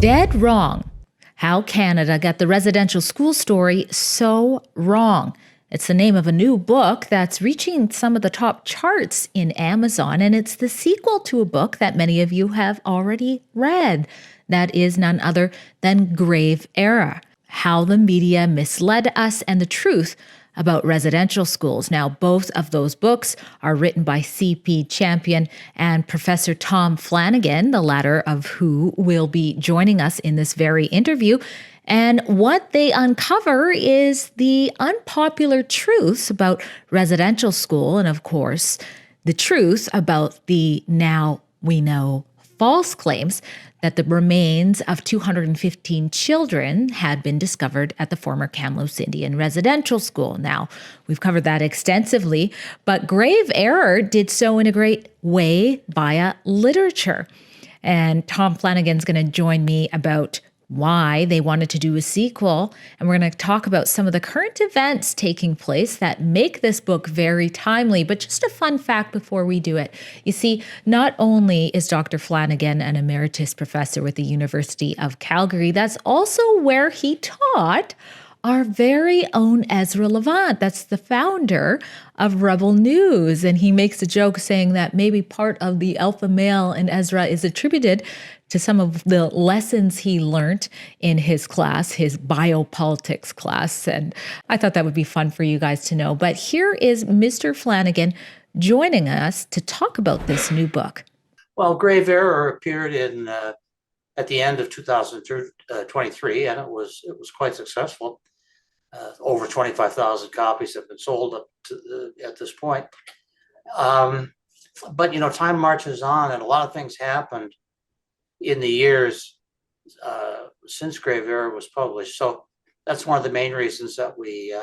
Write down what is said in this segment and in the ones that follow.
Dead wrong. How Canada got the residential school story so wrong. It's the name of a new book that's reaching some of the top charts in Amazon, and it's the sequel to a book that many of you have already read. That is none other than Grave Error: How the Media Misled Us and the Truth about Residential Schools. Now, both of those books are written by C.P. Champion and Professor Tom Flanagan, the latter of who will be joining us in this very interview. And what they uncover is the unpopular truths about residential school, and of course, the truth about the now we know false claims that the remains of 215 children had been discovered at the former Kamloops Indian Residential School. Now, we've covered that extensively, but Grave Error did so in a great way via literature. And Tom Flanagan's going to join me about why they wanted to do a sequel. And we're going to talk about some of the current events taking place that make this book very timely. But just a fun fact before we do it. You see, not only is Dr. Flanagan an emeritus professor with the University of Calgary, that's also where he taught our very own Ezra Levant. That's the founder of Rebel News. And he makes a joke saying that maybe part of the alpha male in Ezra is attributed to some of the lessons he learned in his class, his biopolitics class. And I thought that would be fun for you guys to know. But here is Mr. Flanagan joining us to talk about this new book. Well, Grave Error appeared in at the end of 2023, and it was quite successful. Over 25,000 copies have been sold up to at this point. But time marches on, and a lot of things happened in the years since Grave Error was published. So that's one of the main reasons that we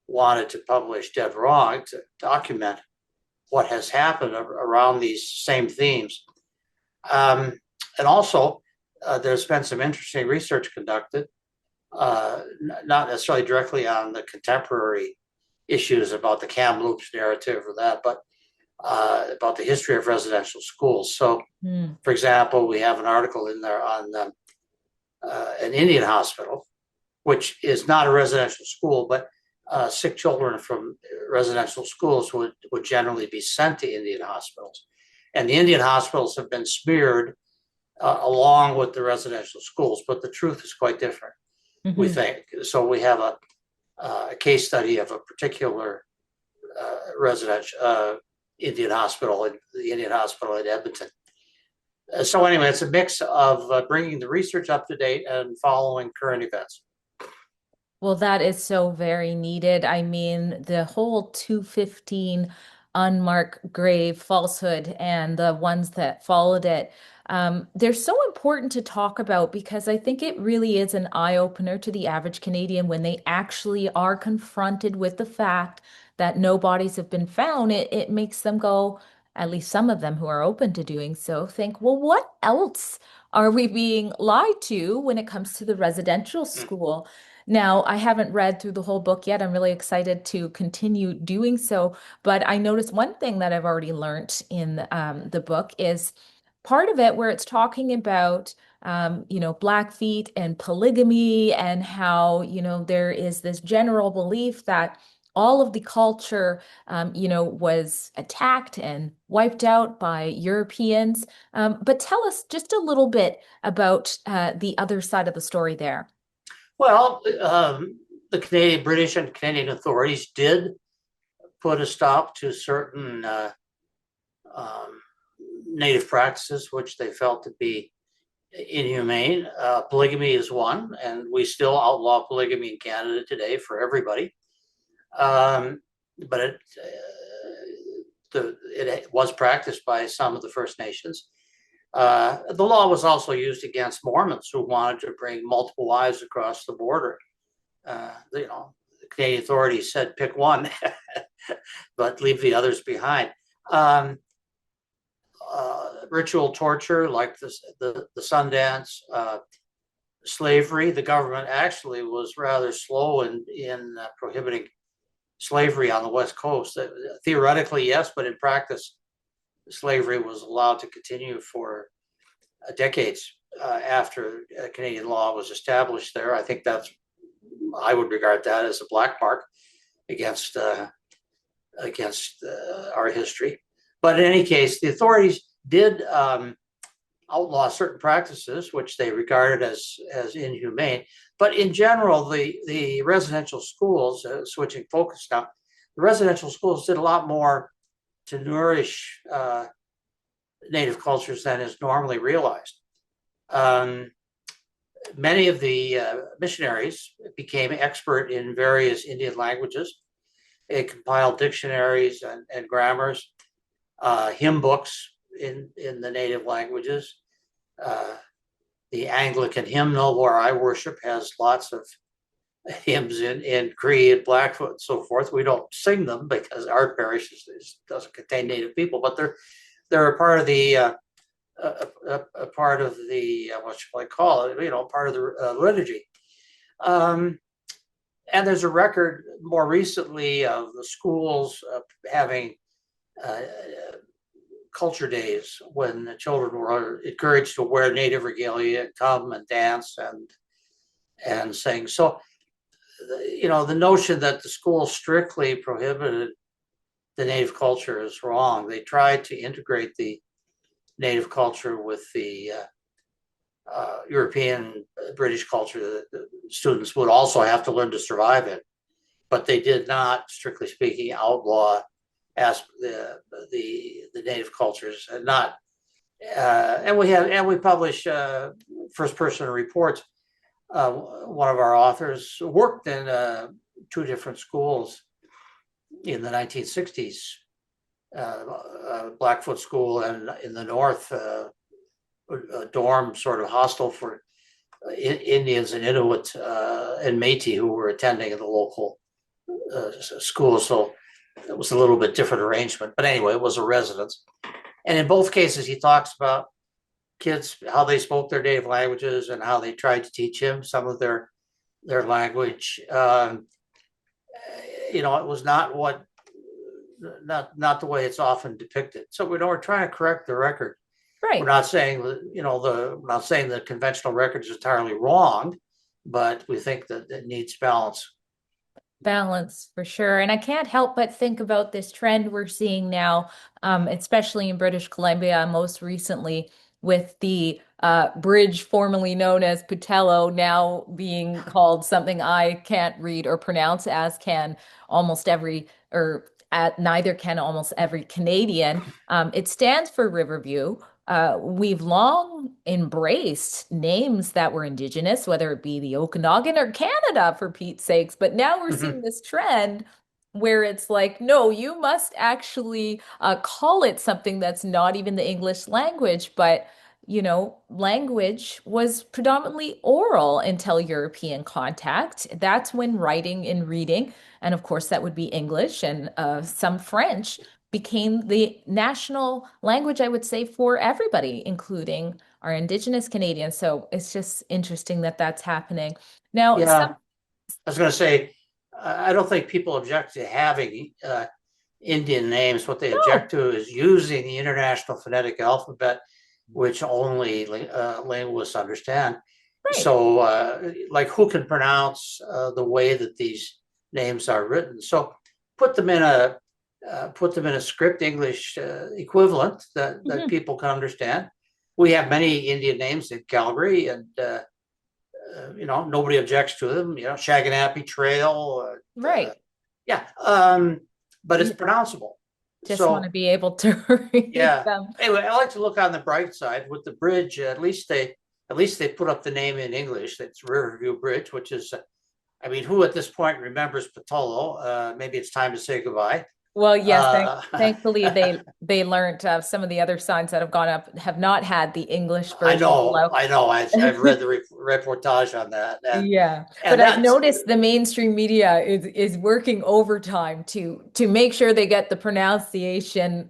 wanted to publish Dead Wrong, to document what has happened around these same themes. And also, there's been some interesting research conducted, not necessarily directly on the contemporary issues about the Kamloops narrative or that, but about the history of residential schools. So, for example, we have an article in there on an Indian hospital, which is not a residential school, but sick children from residential schools would generally be sent to Indian hospitals. And the Indian hospitals have been smeared along with the residential schools, but the truth is quite different, we think. So we have a case study of a particular residential Indian hospital, the Indian hospital in Edmonton. So anyway, it's a mix of bringing the research up to date and following current events. Well, that is so very needed. I mean, the whole 215 unmarked grave falsehood and the ones that followed it, they're so important to talk about because I think it really is an eye-opener to the average Canadian when they actually are confronted with the fact that no bodies have been found. It makes them go, at least some of them who are open to doing so, think, well, what else are we being lied to when it comes to the residential school? Now, I haven't read through the whole book yet. I'm really excited to continue doing so. But I noticed one thing that I've already learned in the book is part of it where it's talking about, Blackfeet and polygamy and how, there is this general belief that all of the culture, was attacked and wiped out by Europeans. But tell us just a little bit about the other side of the story there. Well, the British and Canadian authorities did put a stop to certain native practices, which they felt to be inhumane. Polygamy is one, and we still outlaw polygamy in Canada today for everybody. But it was practiced by some of the First Nations. The law was also used against Mormons who wanted to bring multiple wives across the border. The Canadian authorities said pick one, but leave the others behind. Ritual torture like the Sundance, slavery. The government actually was rather slow in prohibiting slavery on the West Coast. Theoretically, yes, but in practice, slavery was allowed to continue for decades. after Canadian law was established there. I think I would regard that as a black mark against our history. But in any case, the authorities did outlaw certain practices which they regarded as inhumane. But in general, the residential schools, switching focus now, the residential schools did a lot more to nourish native cultures than is normally realized. Um, Many of the missionaries became expert in various Indian languages. They compiled dictionaries and grammars, hymn books in the native languages. Uh, the Anglican hymnal where I worship has lots of hymns in Cree and Blackfoot and so forth. We don't sing them because our parish doesn't contain native people, but they're a part of the a part of the what should I call it? Part of the liturgy. Um, and there's a record more recently of the schools having uh, culture days when the children were encouraged to wear native regalia, come and dance and sing. So, the notion that the school strictly prohibited the native culture is wrong. They tried to integrate the native culture with the European British culture that the students would also have to learn to survive it, but they did not, strictly speaking, outlaw as the native cultures, and not. We publish first person reports. One of our authors worked in two different schools in the 1960s, Blackfoot School, and in the north, a dorm sort of hostel for Indians and Inuit and Métis who were attending the local school. So it was a little bit different arrangement. But anyway, it was a residence. And in both cases, he talks about kids, how they spoke their native languages and how they tried to teach him some of their language. It was not the way it's often depicted. So we're trying to correct the record. Right. We're not saying we're not saying the conventional record is entirely wrong, but we think that it needs balance. Balance for sure. And I can't help but think about this trend we're seeing now, especially in British Columbia, most recently with the bridge formerly known as Putello now being called something I can't read or pronounce, as can almost every, or at neither can almost every Canadian. It stands for Riverview. We've long embraced names that were Indigenous, whether it be the Okanagan or Canada, for Pete's sakes. But now we're Mm-hmm. seeing this trend where it's like, no, you must actually call it something that's not even the English language. But, language was predominantly oral until European contact. That's when writing and reading, and of course, that would be English and some French became the national language, I would say, for everybody, including our Indigenous Canadians. So it's just interesting that that's happening. Now, Yeah, I was going to say, I don't think people object to having Indian names. What they no, object to is using the International Phonetic Alphabet, which only linguists understand. right. So, like, who can pronounce the way that these names are written? So, put them in a script English equivalent that Mhm. people can understand. We have many Indian names in Calgary, and nobody objects to them. Shaganappy Trail. Right. Yeah, but it's You pronounceable. just want to So be able to read yeah. them. Anyway, I like to look on the bright side with the bridge. At least they put up the name in English. That's Riverview Bridge, which is, I mean, who at this point remembers Patolo? Maybe it's time to say goodbye. Well, yes, Uh, thankfully they learned some of the other signs that have gone up have not had the English I version know, below. I know. I've read the reportage on that, and Yeah, but and I've that's noticed the mainstream media is working overtime to make sure they get the pronunciation,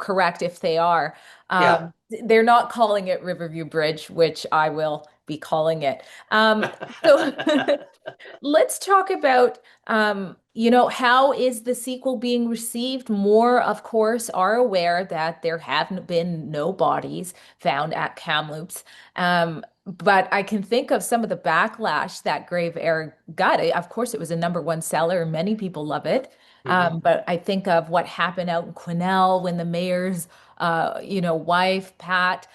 correct if they are. yeah. They're not calling it Riverview Bridge, which I will be calling it. So let's talk about, how is the sequel being received? More, of course, are aware that there have been no bodies found at Kamloops. But I can think of some of the backlash that Grave Air got. Of course, it was a number one seller. Many people love it. Mhm. But I think of what happened out in Quesnel when the mayor's, wife, Pat,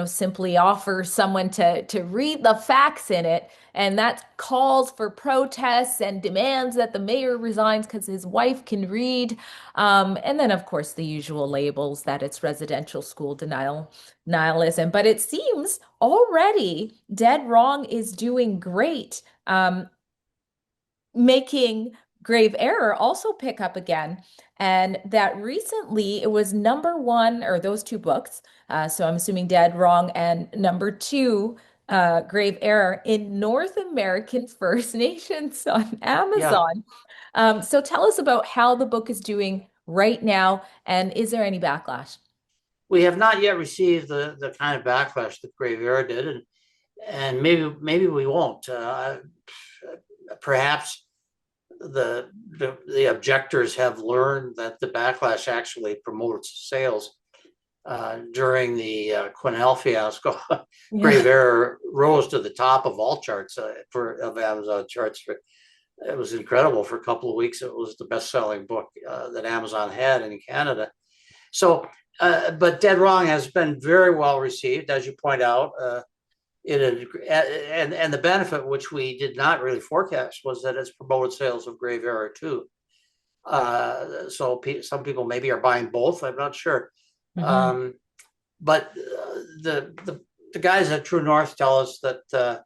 simply offers someone to read the facts in it. And that calls for protests and demands that the mayor resigns because his wife can read. And then, of course, the usual labels that it's residential school nihilism. But it seems already Dead Wrong is doing great, making Grave Error also pick up again. And that recently it was number one, or those two books. So I'm assuming Dead Wrong and number two, Grave Error in North American First Nations on Yeah, Amazon. So tell us about how the book is doing right now, and is there any backlash? we have not yet received the kind of backlash that Grave Era did, and maybe we won't. Perhaps the objectors have learned that the backlash actually promotes sales. During the Quesnel fiasco, Yeah. Grave Error rose to the top of all charts of Amazon charts. It was incredible. For a couple of weeks, it was the best-selling book that Amazon had in Canada. So, but Dead Wrong has been very well received, as you point out. And the benefit, which we did not really forecast, was that it's promoted sales of Grave Error too. So some people maybe are buying both. I'm not sure. Mhm. Um, but the guys at True North tell us that the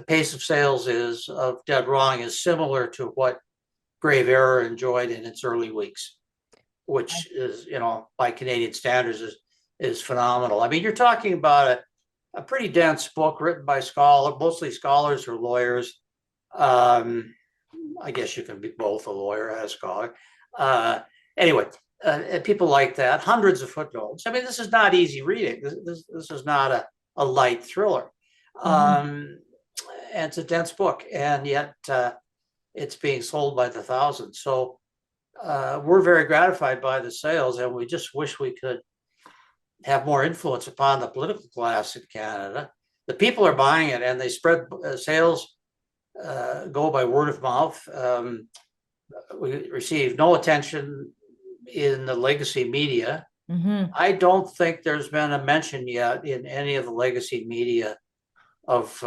pace of sales is of Dead Wrong is similar to what Grave Error enjoyed in its early weeks, which is, by Canadian standards is phenomenal. I mean, you're talking about a pretty dense book written by mostly scholars or lawyers. Um, I guess you can be both a lawyer and a scholar. Uh, anyway, people like that. Hundreds of footnotes. I mean, this is not easy reading. This is not a light thriller. Mhm. And it's a dense book, and yet it's being sold by the thousands. So we're very gratified by the sales, and we just wish we could have more influence upon the political class in Canada. The people are buying it, and they spread sales go by word of mouth. We receive no attention in the legacy media. Mhm. I don't think there's been a mention yet in any of the legacy media of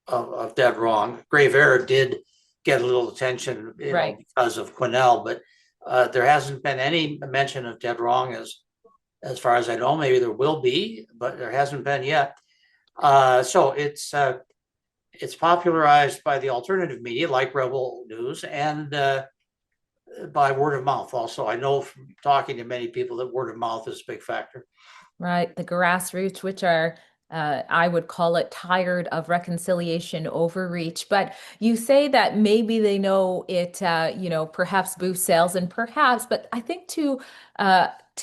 of Dead Wrong. Grave Error did get a little attention, Right. because of Quesnel, but there hasn't been any mention of Dead Wrong as far as I know. Maybe there will be, but there hasn't been yet. So it's popularized by the alternative media like Rebel News and by word of mouth. Also, I know from talking to many people that word of mouth is a big factor. Right. The grassroots, which are, I would call it tired of reconciliation overreach. But you say that maybe they know it, perhaps boosts sales and perhaps, but I think to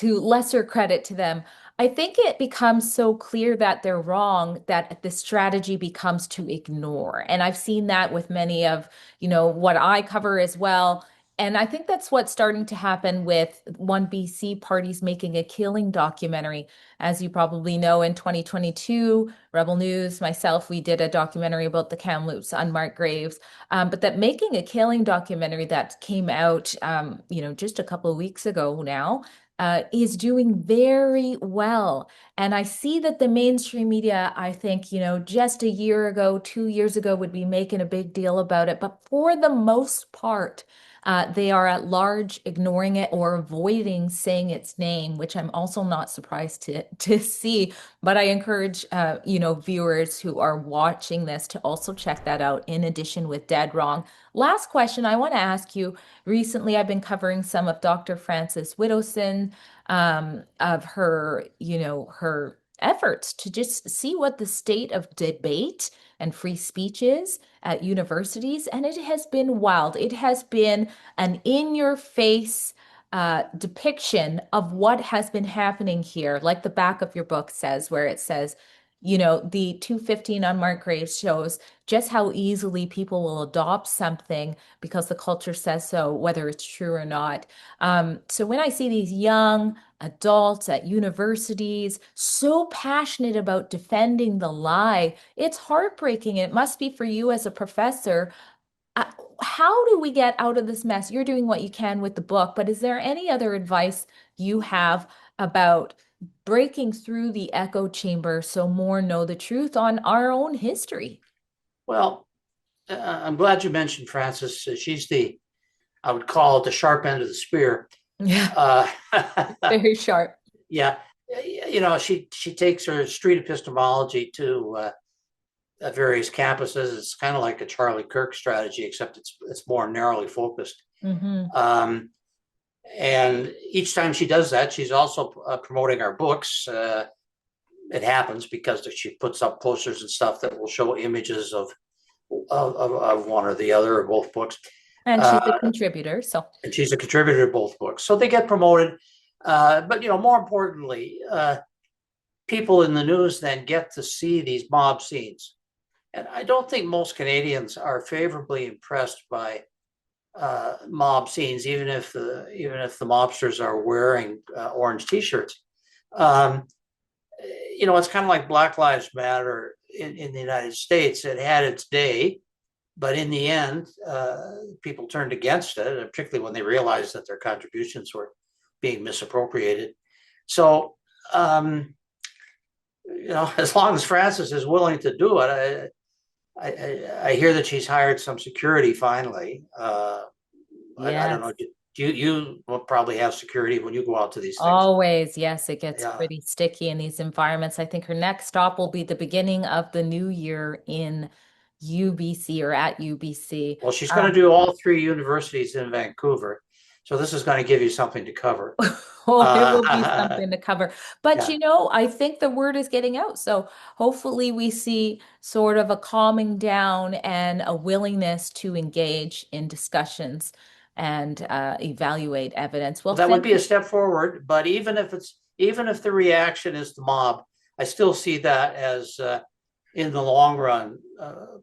lesser credit to them, I think it becomes so clear that they're wrong that the strategy becomes to ignore. And I've seen that with many of, what I cover as well. And I think that's what's starting to happen with One BC parties making a killing documentary. As you probably know, in 2022, Rebel News, myself, we did a documentary about the Kamloops unmarked graves. But that making a killing documentary that came out, just a couple of weeks ago now, is doing very well. And I see that the mainstream media, I think, just a year ago, 2 years ago, would be making a big deal about it. But for the most part, they are at large ignoring it or avoiding saying its name, which I'm also not surprised to see. But I encourage viewers who are watching this to also check that out in addition with Dead Wrong. Last question I want to ask you. Recently, I've been covering some of Dr. Frances Widdowson, of her, her efforts to just see what the state of debate and free speech is at universities, and it has been wild. It has been an in your face depiction of what has been happening here, like the back of your book says, where it says, The 215 unmarked graves shows just how easily people will adopt something because the culture says so, whether it's true or not. So when I see these young adults at universities so passionate about defending the lie, it's heartbreaking. It must be for you as a professor. Uh, how do we get out of this mess? You're doing what you can with the book, but is there any other advice you have about breaking through the echo chamber so more know the truth on our own history? Well, I'm glad you mentioned Frances. I would call it the sharp end of the spear. Yeah, Uh, very sharp. yeah, she takes her street epistemology to various campuses. It's kind of like a Charlie Kirk strategy, except it's more narrowly focused. Hmm. And each time she does that, she's also promoting our books. It happens because she puts up posters and stuff that will show images of one or the other or both books. And she's a contributor, so. And she's a contributor to both books, so they get promoted. But more importantly, people in the news then get to see these mob scenes, and I don't think most Canadians are favorably impressed by mob scenes, even if the mobsters are wearing orange T-shirts. It's kind of like Black Lives Matter in the United States. It had its day, but in the end, people turned against it, and particularly when they realized that their contributions were being misappropriated. So, as long as Frances is willing to do it, I hear that she's hired some security finally. I don't know. You will probably have security when you go out to these things. Always, yes, it gets Yeah. pretty sticky in these environments. I think her next stop will be the beginning of the new year in UBC or at UBC. Well, she's going to do all three universities in Vancouver. So this is going to give you something to cover. Oh, it will be something to cover. But Yeah. I think the word is getting out. So hopefully we see sort of a calming down and a willingness to engage in discussions and evaluate evidence. Well, That would thank be a you. step forward, but even if the reaction is the mob, I still see that as in the long run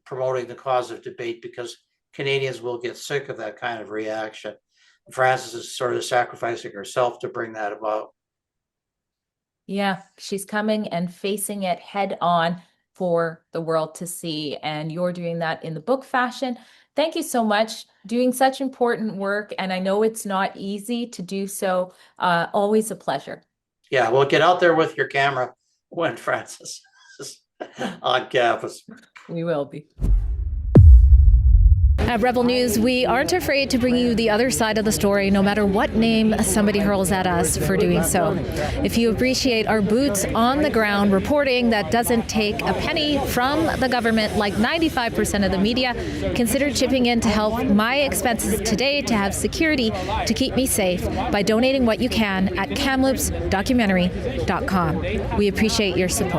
promoting the cause of debate, because Canadians will get sick of that kind of reaction. Frances is sort of sacrificing herself to bring that about. Yeah, she's coming and facing it head on for the world to see. And you're doing that in the book fashion. Thank you so much. Doing such important work. And I know it's not easy to do so. Always a pleasure. Yeah, well, get out there with your camera when Frances is on campus. We will be. At Rebel News, we aren't afraid to bring you the other side of the story, no matter what name somebody hurls at us for doing so. If you appreciate our boots on the ground reporting that doesn't take a penny from the government like 95% of the media, consider chipping in to help my expenses today to have security to keep me safe by donating what you can at kamloopsdocumentary.com. We appreciate your support.